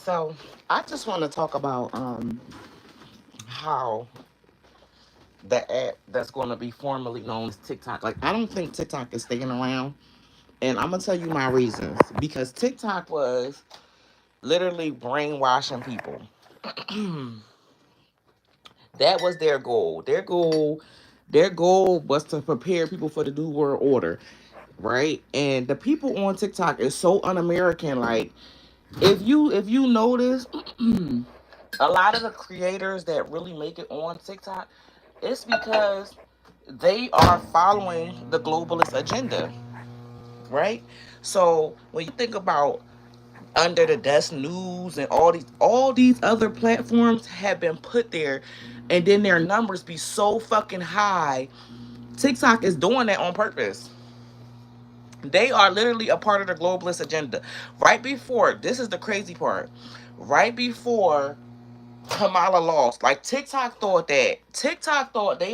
So I just want to talk about how the app that's going to be formerly known as TikTok. Like, I don't think TikTok is staying around, and I'm gonna tell you my reasons. Because TikTok was literally brainwashing people. That was their goal. Their goal was to prepare people for the new world order, right? And the people on TikTok is so un-American. Like, if you notice, a lot of the creators that really make it on TikTok, it's because they are following the globalist agenda, right? So when you think about Under the Desk News and all these other platforms have been put there, and then their numbers be so fucking high. TikTok is doing that on purpose. They are literally a part of the globalist agenda. Right before, this is the crazy part. Right before Kamala lost, like, TikTok thought they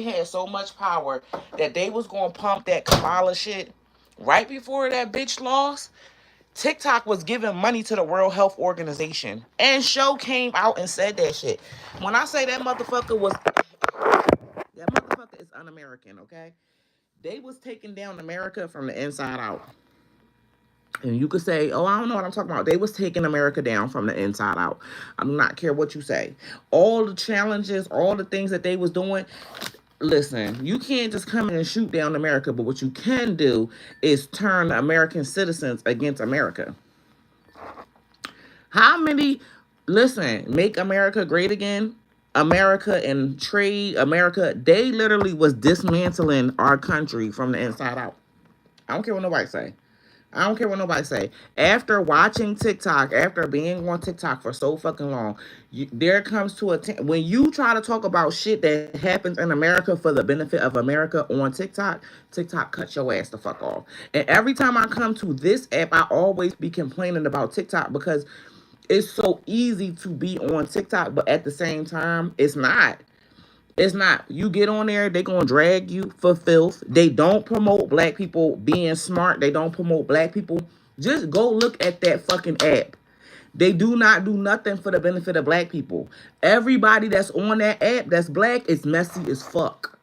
had so much power that they was gonna pump that Kamala shit. Right before that bitch lost, TikTok was giving money to the World Health Organization, and Show came out and said that shit. When I say that motherfucker is un-American, okay? They was taking down America from the inside out. And you could say, oh, I don't know what I'm talking about. They was taking America down from the inside out. I do not care what you say. All the challenges, all the things that they was doing. Listen, you can't just come in and shoot down America, but what you can do is turn American citizens against America. How many, listen, make America great again? America and trade, America, they literally was dismantling our country from the inside out. I don't care what nobody say. I don't care what nobody say. After watching TikTok, after being on TikTok for so fucking long, there comes to when you try to talk about shit that happens in America for the benefit of America on TikTok, TikTok cuts your ass the fuck off. And every time I come to this app, I always be complaining about TikTok because it's so easy to be on TikTok, but at the same time, it's not. It's not. You get on there, they gonna drag you for filth. They don't promote black people being smart. They don't promote black people. Just go look at that fucking app. They do not do nothing for the benefit of black people. Everybody that's on that app that's black is messy as fuck.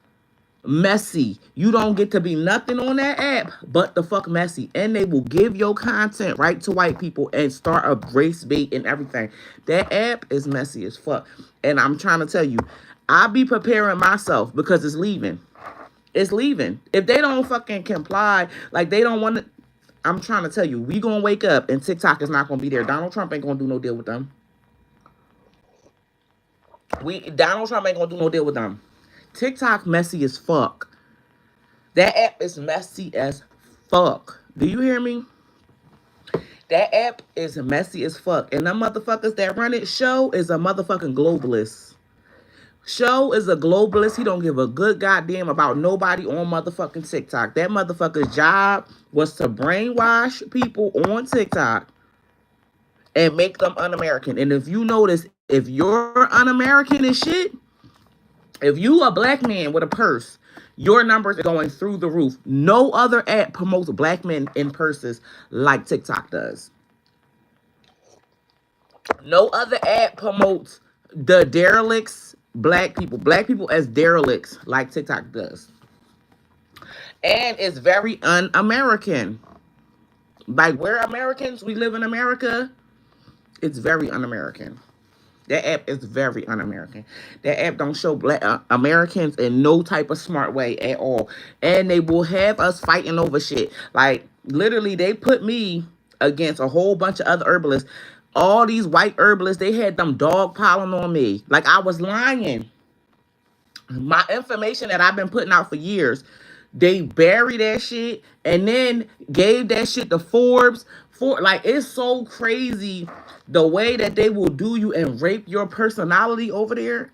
Messy. You don't get to be nothing on that app but the fuck messy. And they will give your content right to white people and start a race bait and everything. That app is messy as fuck. And I'm trying to tell you, I'll be preparing myself because it's leaving. It's leaving. If they don't fucking comply, like they don't want to, I'm trying to tell you, we gonna wake up and TikTok is not gonna be there. Donald Trump ain't gonna do no deal with them. Donald Trump ain't gonna do no deal with them. TikTok messy as fuck. That app is messy as fuck. Do you hear me? That app is messy as fuck. And them motherfuckers that run it, Show is a motherfucking globalist. Show is a globalist. He don't give a good goddamn about nobody on motherfucking TikTok. That motherfucker's job was to brainwash people on TikTok and make them un-American. And if you notice, if you're un-American and shit, if you a black man with a purse, your numbers are going through the roof. No other app promotes black men in purses like TikTok does. No other app promotes the derelicts, black people as derelicts like TikTok does. And it's very un-American. Like, we're Americans, we live in America. It's very un-American. That app is very un-American. That app don't show black Americans in no type of smart way at all. And they will have us fighting over shit. Like, literally, they put me against a whole bunch of other herbalists. All these white herbalists, they had them dog piling on me. Like, I was lying. My information that I've been putting out for years, they buried that shit and then gave that shit to Forbes. Like, it's so crazy the way that they will do you and rape your personality over there.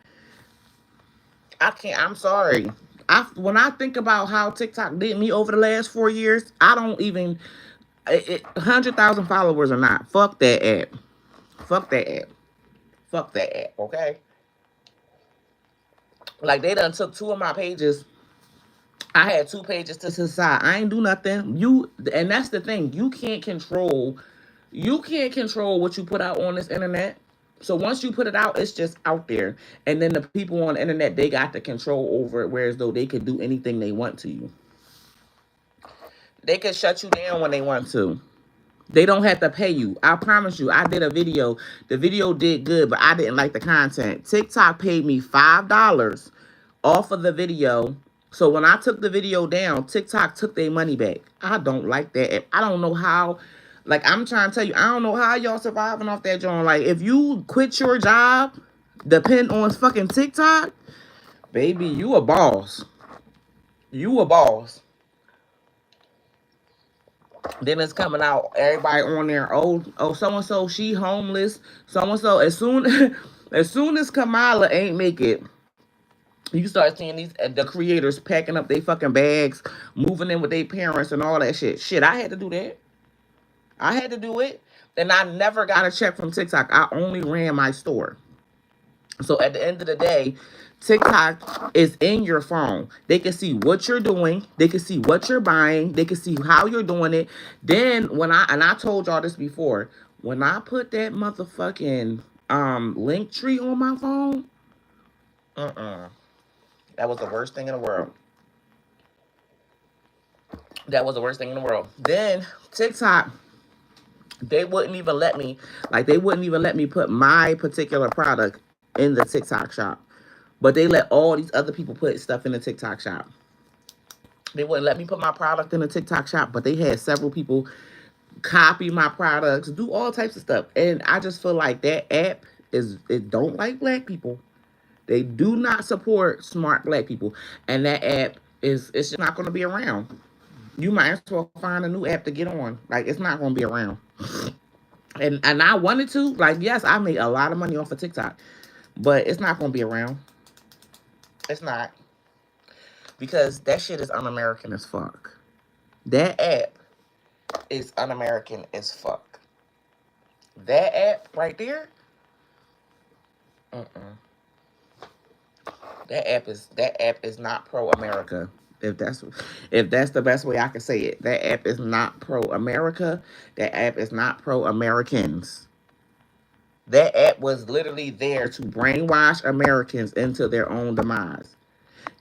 I can't. I'm sorry. When I think about how TikTok did me over the last 4 years, I don't even 100,000 followers or not. Fuck that app. Fuck that app. Fuck that app. Okay. Like, they done took two of my pages. I had two pages to the side. I ain't do nothing. And that's the thing. You can't control what you put out on this internet. So once you put it out, it's just out there. And then the people on the internet, they got the control over it, whereas though they could do anything they want to you. They can shut you down when they want to. They don't have to pay you. I promise you, I did a video. The video did good, but I didn't like the content. TikTok paid me $5 off of the video. So when I took the video down, TikTok took their money back. I don't like that. I don't know how. Like, I'm trying to tell you, I don't know how y'all surviving off that joint. Like, if you quit your job, depend on fucking TikTok, baby, you a boss. You a boss. Then it's coming out, everybody on there, oh, so-and-so, she homeless. So-and-so, as soon as Kamala ain't make it, you start seeing the creators packing up their fucking bags, moving in with their parents and all that shit. Shit, I had to do that. I had to do it. And I never got a check from TikTok. I only ran my store. So at the end of the day, TikTok is in your phone. They can see what you're doing. They can see what you're buying. They can see how you're doing it. Then I told y'all this before, when I put that motherfucking link tree on my phone, that was the worst thing in the world. That was the worst thing in the world. Then TikTok, they wouldn't even let me, put my particular product in the TikTok shop. But they let all these other people put stuff in the TikTok shop. They wouldn't let me put my product in the TikTok shop, but they had several people copy my products, do all types of stuff. And I just feel like that app it don't like black people. They do not support smart black people. And that app it's just not gonna be around. You might as well find a new app to get on. Like, it's not gonna be around. And I wanted to, like, yes, I made a lot of money off of TikTok, but it's not gonna be around. It's not. Because that shit is un-American as fuck. That app is un-American as fuck. That app right there, that app is not pro-America. If that's the best way I can say it, that app is not pro-America. That app is not pro-Americans. That app was literally there to brainwash Americans into their own demise.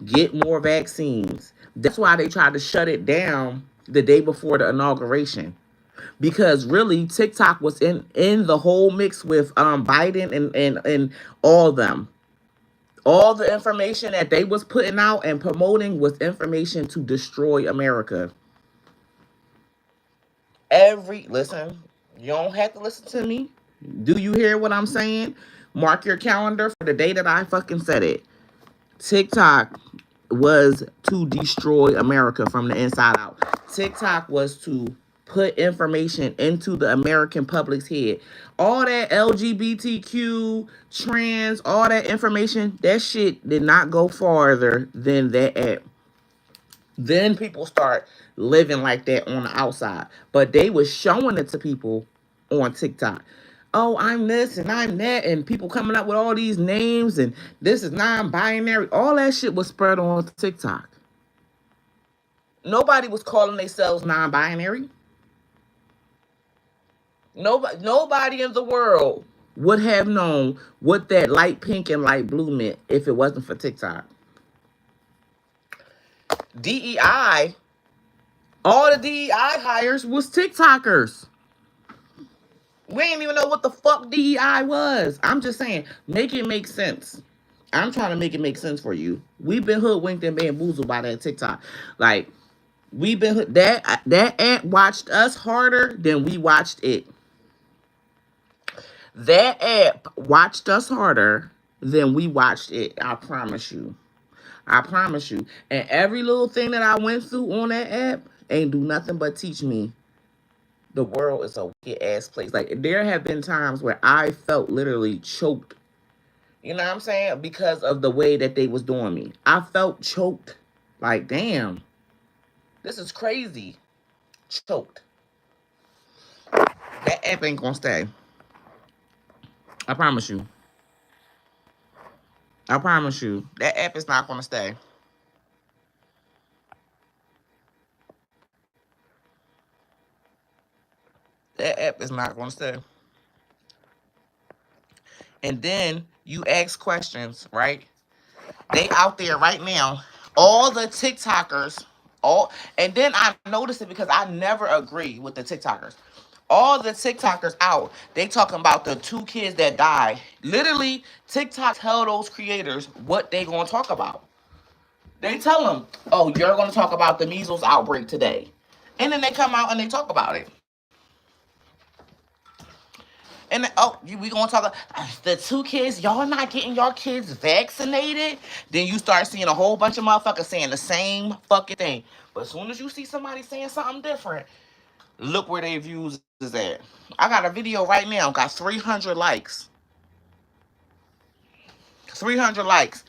Get more vaccines. That's why they tried to shut it down the day before the inauguration. Because really, TikTok was in the whole mix with Biden and all them. All the information that they was putting out and promoting was information to destroy America. Listen, you don't have to listen to me. Do you hear what I'm saying? Mark your calendar for the day that I fucking said it. TikTok was to destroy America from the inside out. TikTok was to put information into the American public's head. All that LGBTQ, trans, all that information, that shit did not go farther than that app. Then people start living like that on the outside. But they was showing it to people on TikTok. Oh, I'm this and I'm that, and people coming up with all these names, and this is non-binary. All that shit was spread on TikTok. Nobody was calling themselves non-binary. Nobody in the world would have known what that light pink and light blue meant if it wasn't for TikTok. DEI, all the DEI hires was TikTokers. We ain't even know what the fuck DEI was. I'm just saying, make it make sense. I'm trying to make it make sense for you. We've been hoodwinked and bamboozled by that TikTok. Like, we've been that app watched us harder than we watched it. That app watched us harder than we watched it. I promise you. I promise you. And every little thing that I went through on that app ain't do nothing but teach me the world is a wicked ass place. Like, there have been times where I felt literally choked. You know what I'm saying? Because of the way that they was doing me. I felt choked. Like, damn. This is crazy. Choked. That app ain't gonna stay. I promise you. I promise you. That app is not gonna stay. That app is not gonna stay. and then you ask questions, right? They out there right now. All the TikTokers, all and then I noticed it because I never agree with the TikTokers. All the TikTokers out, they talking about the 2 kids that died. Literally, TikTok tell those creators what they gonna talk about. They tell them, oh, you're gonna talk about the measles outbreak today. And then they come out and they talk about it. And we gonna talk about the 2 kids. Y'all not getting your kids vaccinated. Then you start seeing a whole bunch of motherfuckers saying the same fucking thing. But as soon as you see somebody saying something different, look where their views is at. I got a video right now, got 300 likes. 300 likes.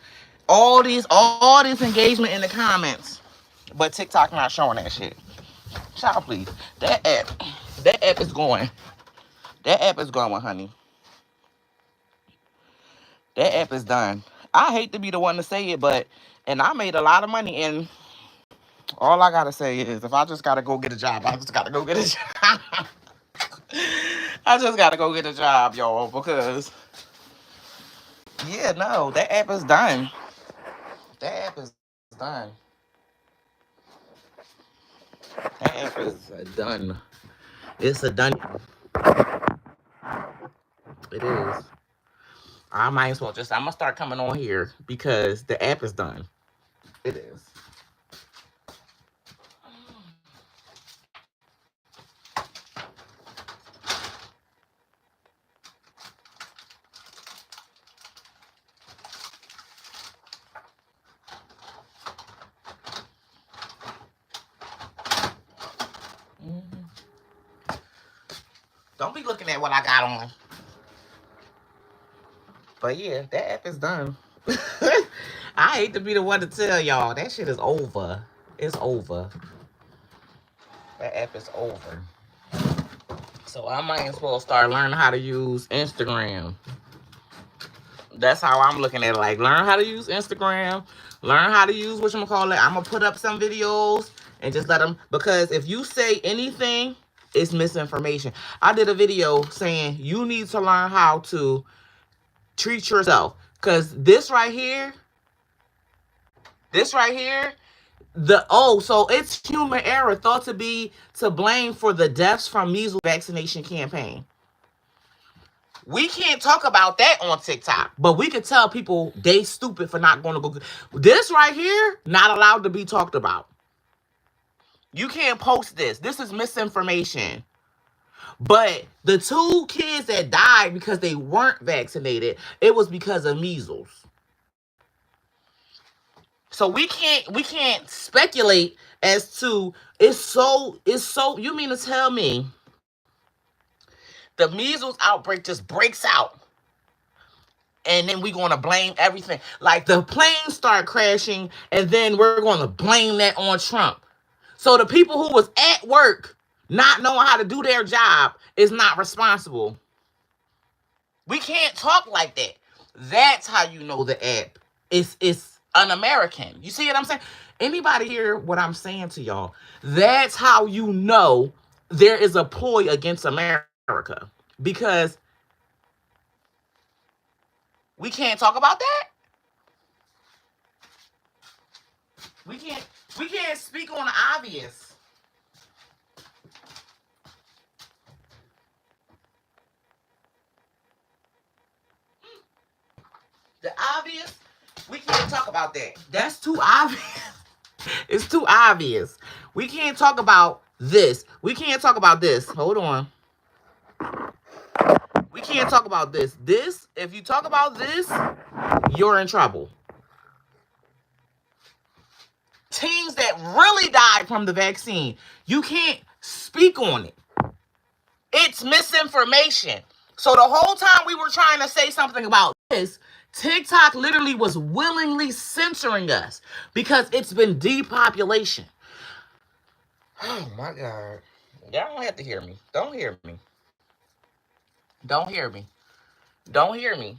All this engagement in the comments. But TikTok not showing that shit. Child, please. That app is going. That app is going, honey. That app is done. I hate to be the one to say it, and I made a lot of money, and all I gotta say is, if I just gotta go get a job, I just gotta go get a job. I just gotta go get a job, y'all, because, yeah, no, that app is done. That app is done. That app is done. It's a done. It is. I might as well I'm gonna start coming on here because the app is done. It is. Don't be looking at what I got on. But yeah, that app is done. I hate to be the one to tell y'all. That shit is over. It's over. That app is over. So I might as well start learning how to use Instagram. That's how I'm looking at it. Like, learn how to use Instagram. Learn how to use whatchamacallit. I'm going to put up some videos and just let them. Because if you say anything, it's misinformation. I did a video saying you need to learn how to treat yourself. Because this right here, so it's human error thought to be to blame for the deaths from measles vaccination campaign. We can't talk about that on TikTok, but we can tell people they stupid for not going to go. This right here, not allowed to be talked about. You can't post this. This is misinformation. But the 2 kids that died because they weren't vaccinated, it was because of measles. So we can't speculate as to it's so you mean to tell me the measles outbreak just breaks out and then we're going to blame everything. Like the planes start crashing and then we're going to blame that on Trump. So the people who was at work not knowing how to do their job is not responsible. We can't talk like that. That's how you know the app is un-American. You see what I'm saying? Anybody hear what I'm saying to y'all? That's how you know there is a ploy against America. Because we can't talk about that. We can't speak on the obvious. The obvious, we can't talk about that. That's too obvious. It's too obvious. We can't talk about this. We can't talk about this. Hold on. We can't talk about this. This, if you talk about this, you're in trouble. Teens that really died from the vaccine, you can't speak on it. It's misinformation. So the whole time we were trying to say something about this, TikTok literally was willingly censoring us because it's been depopulation. Oh my God. Y'all don't have to hear me. Don't hear me. Don't hear me. Don't hear me.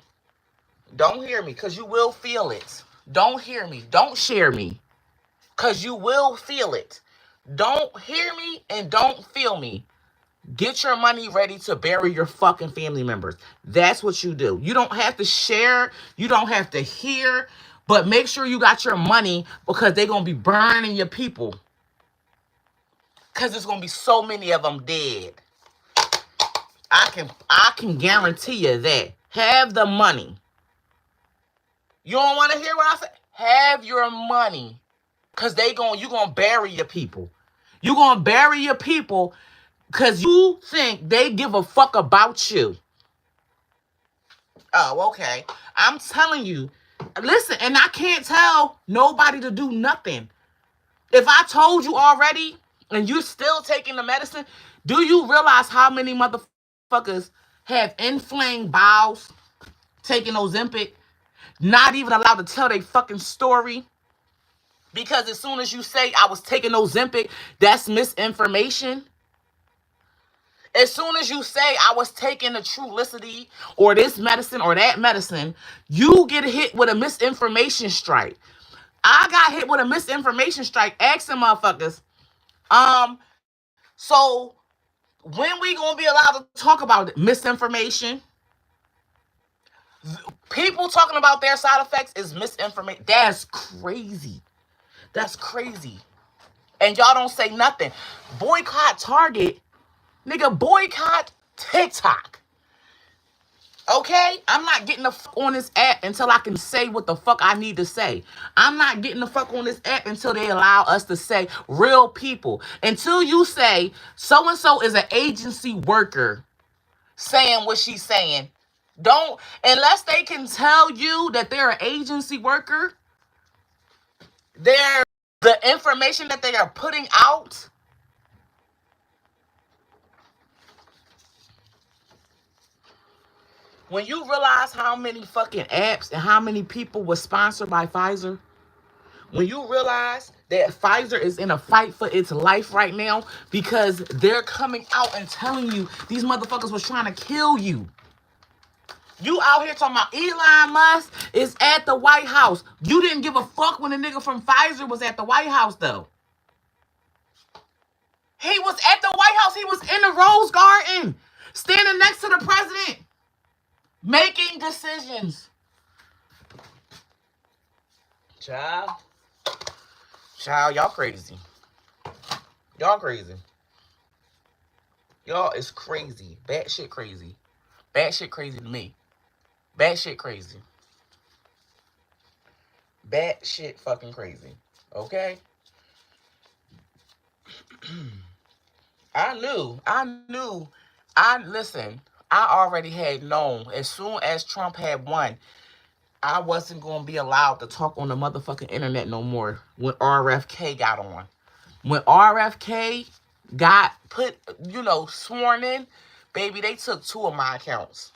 Don't hear me because you will feel it. Don't hear me. Don't share me because you will feel it. Don't hear me and don't feel me. Get your money ready to bury your fucking family members. That's what you do. You don't have to share. You don't have to hear. But make sure you got your money because they're going to be burning your people. Because there's going to be so many of them dead. I can guarantee you that. Have the money. You don't want to hear what I say? Have your money. Because you're going to bury your people. You're going to bury your people because you think they give a fuck about you. Oh, okay. I'm telling you. Listen, and I can't tell nobody to do nothing. If I told you already and you're still taking the medicine, do you realize how many motherfuckers have inflamed bowels taking Ozempic, not even allowed to tell their fucking story? Because as soon as you say I was taking Ozempic, that's misinformation. As soon as you say I was taking the Trulicity or this medicine or that medicine, you get hit with a misinformation strike. I got hit with a misinformation strike. Ask them motherfuckers. So when we gonna be allowed to talk about misinformation? People talking about their side effects is misinformation. That's crazy. That's crazy. And y'all don't say nothing. Boycott Target. Nigga, boycott TikTok. Okay? I'm not getting the fuck on this app until I can say what the fuck I need to say. I'm not getting the fuck on this app until they allow us to say real people. Until you say so-and-so is an agency worker saying what she's saying. Don't, unless they can tell you that they're an agency worker, the information that they are putting out. When you realize how many fucking apps and how many people were sponsored by Pfizer, when you realize that Pfizer is in a fight for its life right now because they're coming out and telling you these motherfuckers was trying to kill you. You out here talking about Elon Musk is at the White House. You didn't give a fuck when the nigga from Pfizer was at the White House, though. He was at the White House. He was in the Rose Garden, standing next to the president, making decisions. Child, y'all crazy. Y'all crazy. Y'all is crazy. Bad shit crazy. Bad shit crazy to me. Bad shit crazy. Bad shit fucking crazy. Okay? Listen, I already had known as soon as Trump had won, I wasn't going to be allowed to talk on the motherfucking internet no more when RFK got on. When RFK got put, sworn in, baby, they took 2 of my accounts.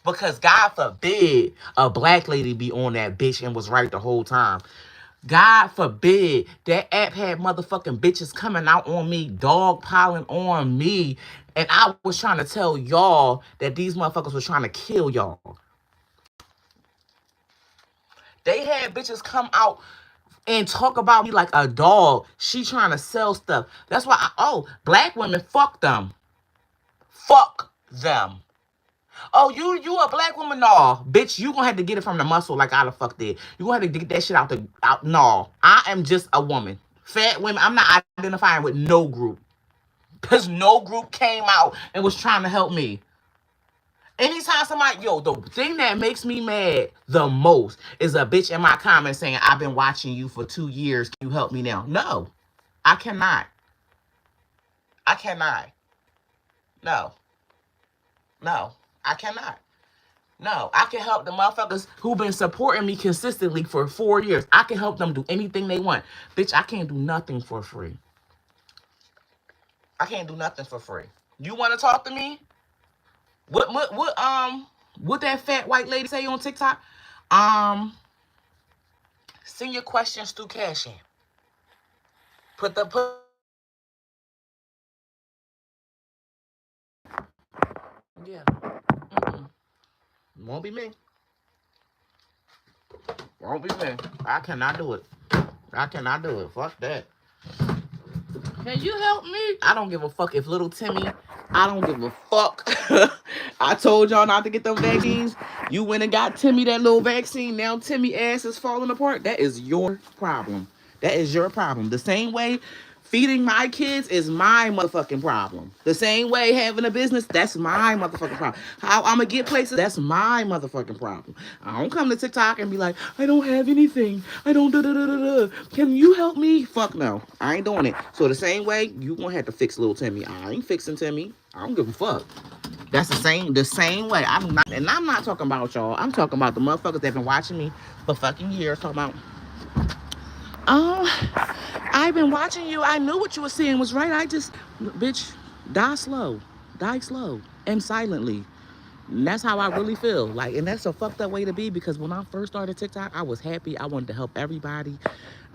Because God forbid a black lady be on that bitch and was right the whole time. God forbid that app had motherfucking bitches coming out on me, dogpiling on me, and I was trying to tell y'all that these motherfuckers was trying to kill y'all. They had bitches come out and talk about me like a dog. She trying to sell stuff. That's why, black women, fuck them. Fuck them. Oh, you a black woman? No, bitch, you gonna have to get it from the muscle like I the fuck did. You gonna have to get that shit out. No, I am just a woman. Fat women, I'm not identifying with no group. Because no group came out and was trying to help me. Anytime somebody, the thing that makes me mad the most is a bitch in my comments saying, I've been watching you for 2 years. Can you help me now? No, I cannot. I cannot. No, I cannot. No, I can help the motherfuckers who've been supporting me consistently for 4 years. I can help them do anything they want. Bitch, I can't do nothing for free. I can't do nothing for free. You want to talk to me? What that fat white lady say on TikTok? Send your questions through Cash App. Yeah. Won't be me. Won't be me. I cannot do it. I cannot do it. Fuck that. Can you help me? I don't give a fuck if little Timmy I don't give a fuck. I told y'all not to get them vaccines. You went and got Timmy that little vaccine. Now Timmy ass is falling apart. That is your problem. That is your problem. The same way feeding my kids is my motherfucking problem. The same way having a business, that's my motherfucking problem. How I'm gonna get places, that's my motherfucking problem. I don't come to TikTok and be like, I don't have anything. I don't da da da da da. Can you help me? Fuck no. I ain't doing it. So the same way, you gonna have to fix little Timmy. I ain't fixing Timmy. I don't give a fuck. That's the same way. I'm not talking about y'all. I'm talking about the motherfuckers that been watching me for fucking years. Talking about, I've been watching you. I knew what you were saying was right. Bitch, die slow, and silently. And that's how I really feel. Like, and that's a fucked up way to be, because when I first started TikTok, I was happy. I wanted to help everybody.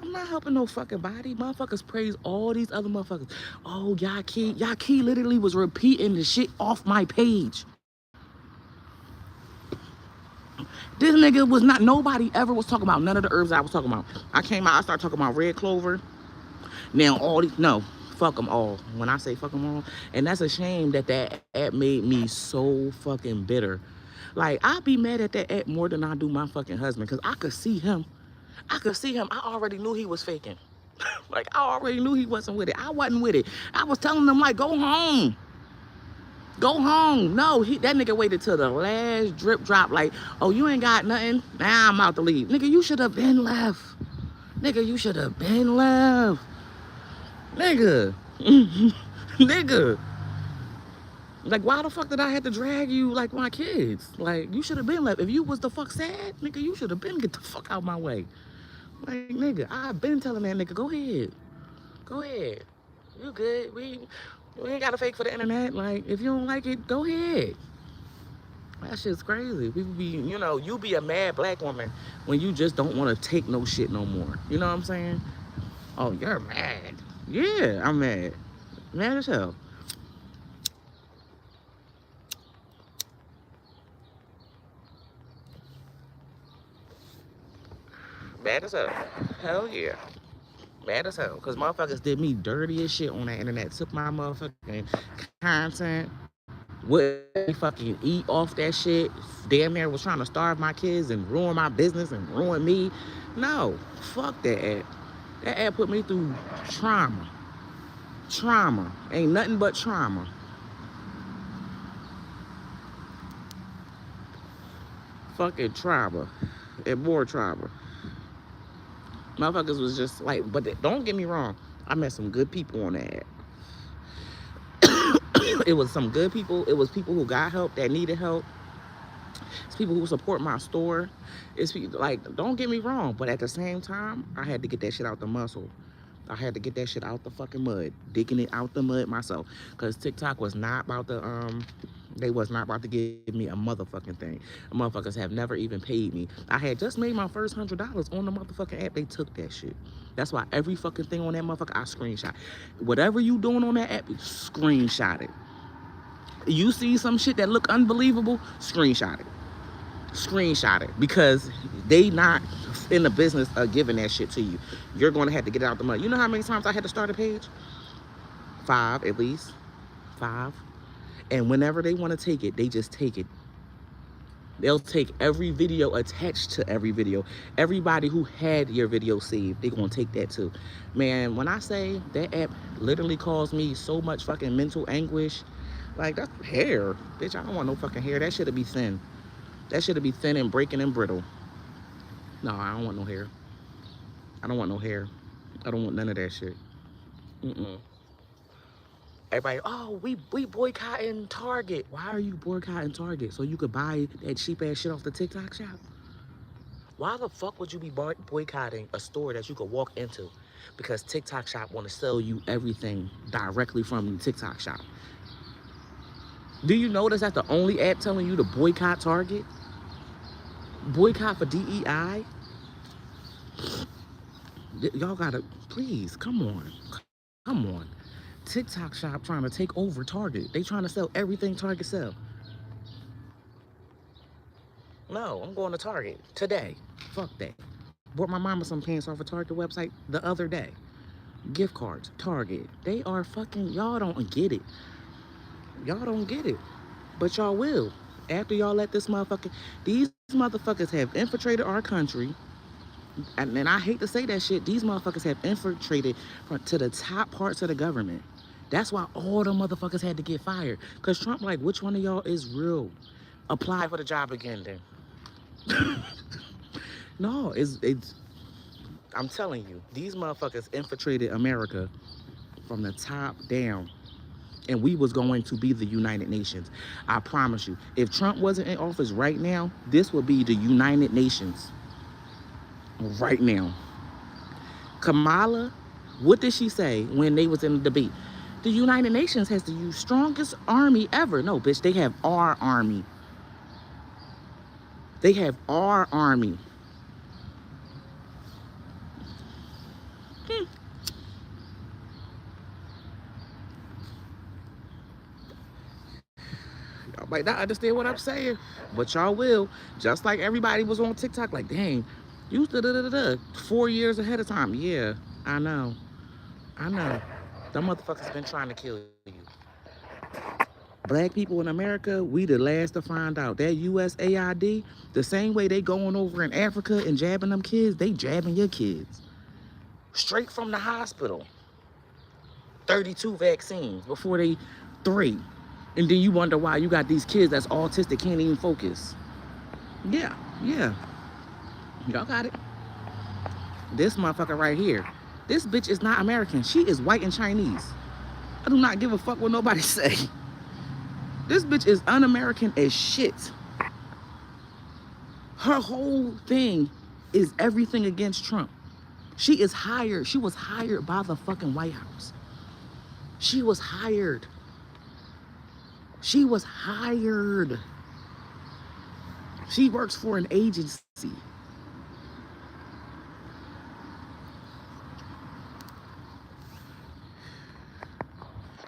I'm not helping no fucking body. Motherfuckers praise all these other motherfuckers. Oh, Yaki literally was repeating the shit off my page. This nigga was not, nobody ever was talking about none of the herbs I was talking about. I came out, I started talking about red clover. Now all these, no, fuck them all. When I say fuck them all, and that's a shame that that app made me so fucking bitter. Like, I be mad at that app more than I do my fucking husband, because I could see him. I already knew he was faking. Like, I already knew he wasn't with it. I wasn't with it. I was telling him, like, go home. Go home. No, that nigga waited till the last drip drop. Like, oh, you ain't got nothing? Now I'm out to leave. Nigga, you should have been left. Nigga, you should have been left. Nigga. Nigga. Like, why the fuck did I have to drag you like my kids? Like, you should have been left. If you was the fuck sad, nigga, you should have been get the fuck out my way. Like, nigga, I've been telling that nigga, go ahead. Go ahead. You good. We ain't got to fake for the internet. Like, if you don't like it, go ahead. That shit's crazy. People be, you be a mad black woman when you just don't want to take no shit no more. You know what I'm saying? Oh, you're mad. Yeah, I'm mad. Mad as hell. Mad as hell. Hell yeah. Mad as hell. Because motherfuckers did me dirty as shit on the internet. Took my motherfucking content. Wouldn't fucking eat off that shit. Damn near was trying to starve my kids and ruin my business and ruin me. No. Fuck that app. That app put me through trauma. Trauma. Ain't nothing but trauma. Fucking trauma. And more trauma. Motherfuckers was just like, but don't get me wrong. I met some good people on that app. It was some good people. It was people who got help, that needed help. It's people who support my store. It's people, like, don't get me wrong, but at the same time, I had to get that shit out the muscle. I had to get that shit out the fucking mud, digging it out the mud myself. Cause TikTok was not about to, they was not about to give me a motherfucking thing. The motherfuckers have never even paid me. I had just made my first $100 on the motherfucking app. They took that shit. That's why every fucking thing on that motherfucker, I screenshot. Whatever you doing on that app, screenshot it. You see some shit that look unbelievable, screenshot it. Screenshot it, because they not in the business of giving that shit to you. You're going to have to get it out the mud. You know how many times I had to start a page? 5, at least. 5. And whenever they want to take it, they just take it. They'll take every video attached to every video. Everybody who had your video saved, they're going to take that too. Man, when I say that app literally caused me so much fucking mental anguish, like, that's hair. Bitch, I don't want no fucking hair. That shit'll be thin. That shit'll be thin and breaking and brittle. No, I don't want no hair. I don't want no hair. I don't want none of that shit. Mm-mm. Everybody, oh, we boycotting Target. Why are you boycotting Target? So you could buy that cheap ass shit off the TikTok shop? Why the fuck would you be boycotting a store that you could walk into? Because TikTok shop want to sell you everything directly from the TikTok shop. Do you notice that's the only app telling you to boycott Target? Boycott for DEI? Y'all gotta, please, come on. Come on. TikTok shop trying to take over Target. They trying to sell everything Target sell. No, I'm going to Target today. Fuck that. Bought my mama some pants off a Target website the other day. Gift cards, Target. They are fucking, y'all don't get it. Y'all don't get it. But y'all will. After y'all let this motherfucker, these motherfuckers have infiltrated our country. And I hate to say that shit, these motherfuckers have infiltrated to the top parts of the government. That's why all the motherfuckers had to get fired. Cause Trump like, which one of y'all is real? Apply for the job again then. No, it's I'm telling you, these motherfuckers infiltrated America from the top down. And we was going to be the United Nations. I promise you. If Trump wasn't in office right now, this would be the United Nations. Right now. Kamala, what did she say when they was in the debate? The United Nations has the strongest army ever. No, bitch, they have our army. They have our army. Y'all might not understand what I'm saying, but y'all will. Just like everybody was on TikTok, like, dang, you 4 years ahead of time. Yeah, I know. I know. Them motherfuckers been trying to kill you. Black people in America, we the last to find out. That USAID, the same way they going over in Africa and jabbing them kids, they jabbing your kids. Straight from the hospital. 32 vaccines before they 3. And then you wonder why you got these kids that's autistic, can't even focus. Yeah. Y'all got it. This motherfucker right here. This bitch is not American. She is white and Chinese. I do not give a fuck what nobody say. This bitch is un-American as shit. Her whole thing is everything against Trump. She is hired. She was hired by the fucking White House. She was hired. She was hired. She works for an agency.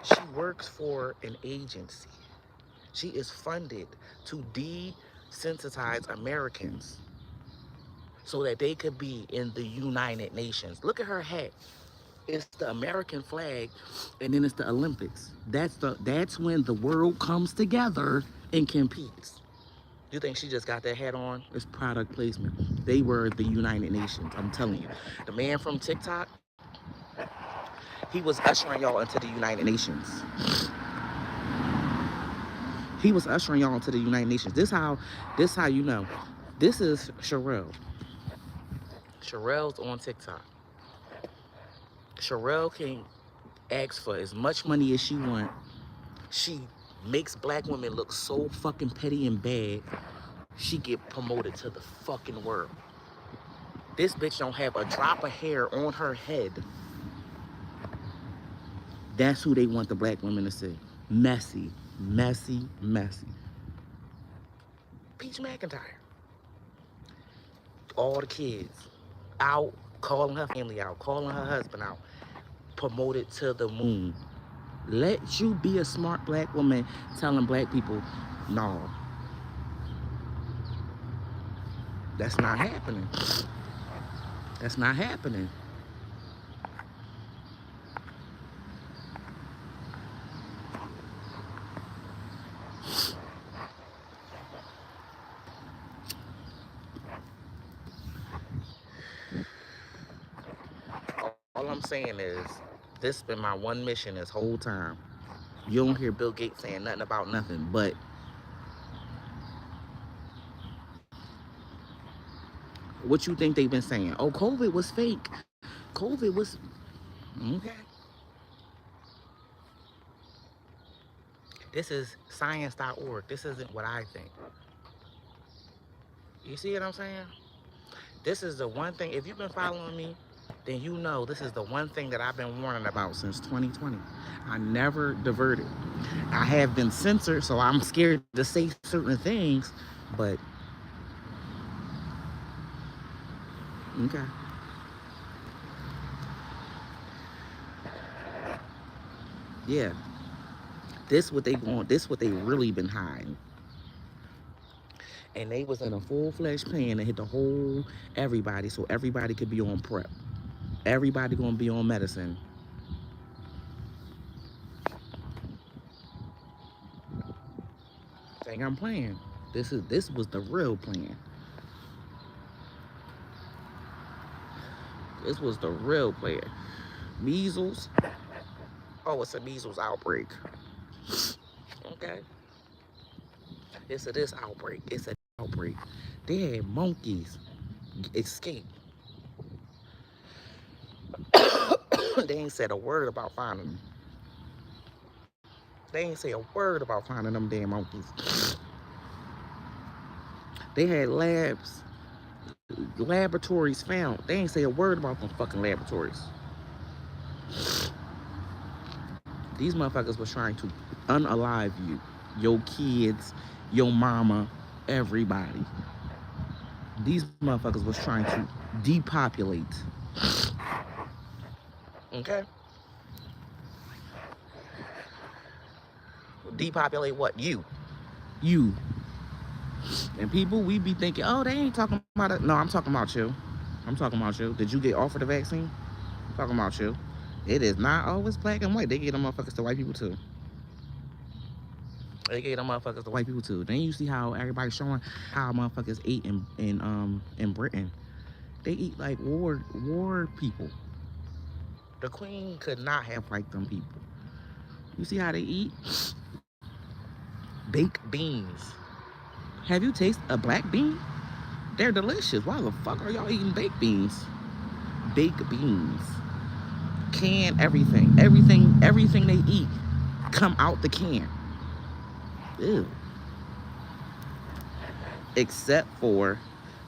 She works for an agency. She is funded to desensitize Americans so that they could be in the United Nations. Look at her hat. It's the American flag, and then it's the Olympics. That's when the world comes together and competes. You think she just got that hat on? It's product placement. They were the United Nations. I'm telling you. The man from TikTok, he was ushering y'all into the United Nations. He was ushering y'all into the United Nations. This how you know. This is Sherelle. Sherelle's on TikTok. Sherelle can ask for as much money as she want. She makes black women look so fucking petty and bad. She get promoted to the fucking world. This bitch don't have a drop of hair on her head. That's who they want the black women to see. Messy. Peach McIntyre. All the kids out, calling her family out, calling her husband out. Promoted to the moon. Let you be a smart black woman telling black people, no. That's not happening. That's not happening. All I'm saying is, this has been my one mission this whole time. You don't hear Bill Gates saying nothing about nothing, but what you think they've been saying? Oh, COVID was fake. COVID was, okay. This is science.org. This isn't what I think. You see what I'm saying? This is the one thing, if you've been following me, then you know this is the one thing that I've been warning about since 2020. I never diverted. I have been censored, so I'm scared to say certain things, but okay. Yeah. This what they want. This what they really been hiding. And they was in a full-fledged plan to hit the whole everybody, so everybody could be on prep. Everybody gonna be on medicine. think I'm playing. This was the real plan. This was the real plan. Measles. Oh, it's a measles outbreak. Okay. It's a this outbreak. It's a outbreak. They had monkeys escape. They ain't said a word about finding them. They ain't say a word about finding them damn monkeys. They had laboratories found. They ain't say a word about them fucking laboratories. These motherfuckers was trying to unalive you, your kids, your mama, everybody. These motherfuckers was trying to depopulate. Okay? Depopulate what? You. You. And people, we be thinking, oh, they ain't talking about it. No, I'm talking about you. I'm talking about you. Did you get offered the vaccine? I'm talking about you. It is not always black and white. They get them motherfuckers to white people too. They gave them motherfuckers to white people too. Then you see how everybody's showing how motherfuckers ate in Britain. They eat like war people. The queen could not have liked them people. You see how they eat? Baked beans. Have you tasted a black bean? They're delicious. Why the fuck are y'all eating baked beans? Baked beans. Can everything. Everything they eat come out the can. Ew. Except for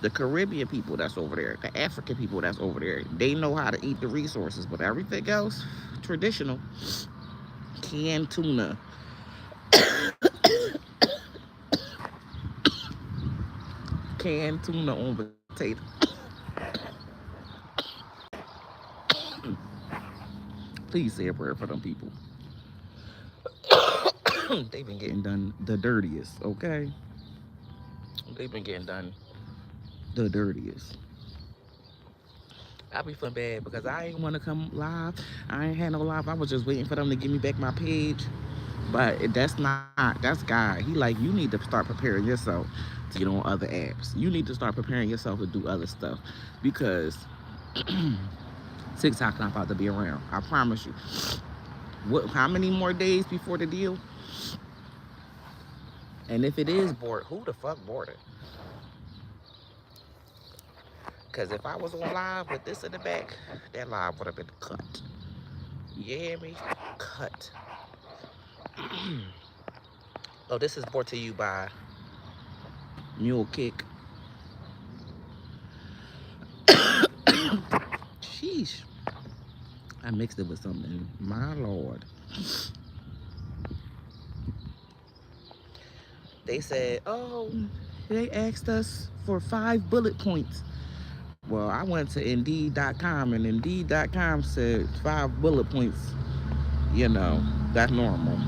the Caribbean people that's over there, the African people that's over there. They know how to eat the resources, but everything else, traditional. Canned tuna. Canned tuna on potato. Please say a prayer for them people. They've been getting done the dirtiest, okay? They've been getting done the dirtiest. I be feeling bad because I ain't want to come live. I ain't had no live. I was just waiting for them to give me back my page. But that's God. He like, you need to start preparing yourself to get on other apps. You need to start preparing yourself to do other stuff because TikTok not about to be around. I promise you. How many more days before the deal? And if it is bored, who the fuck bored it? Because if I was on live with this in the back, that live would have been cut. You hear me? Cut. Oh, this is brought to you by Mule Kick. Sheesh. I mixed it with something. My Lord. They said, oh, they asked us for 5 bullet points. Well, I went to Indeed.com and Indeed.com said 5 bullet points. You know, that's normal.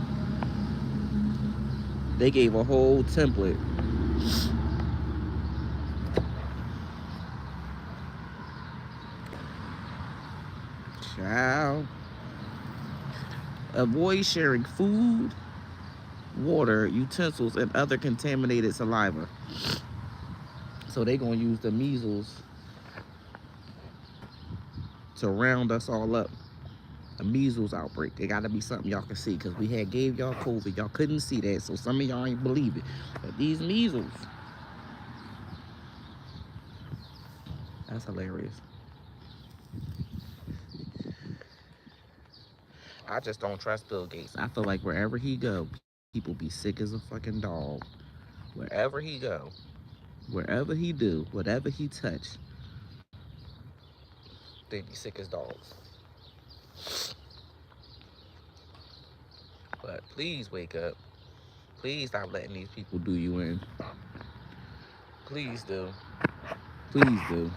They gave a whole template. Child. Avoid sharing food, water, utensils, and other contaminated saliva. So they gonna use the measles to round us all up. A measles outbreak. It gotta be something y'all can see because we had gave y'all COVID. Y'all couldn't see that, so some of y'all ain't believe it. But these measles, that's hilarious. I just don't trust Bill Gates. I feel like wherever he go, people be sick as a fucking dog. Wherever he go, wherever he do, whatever he touch, they be sick as dogs. But please wake up. Please stop letting these people do you in. Please do. Please do.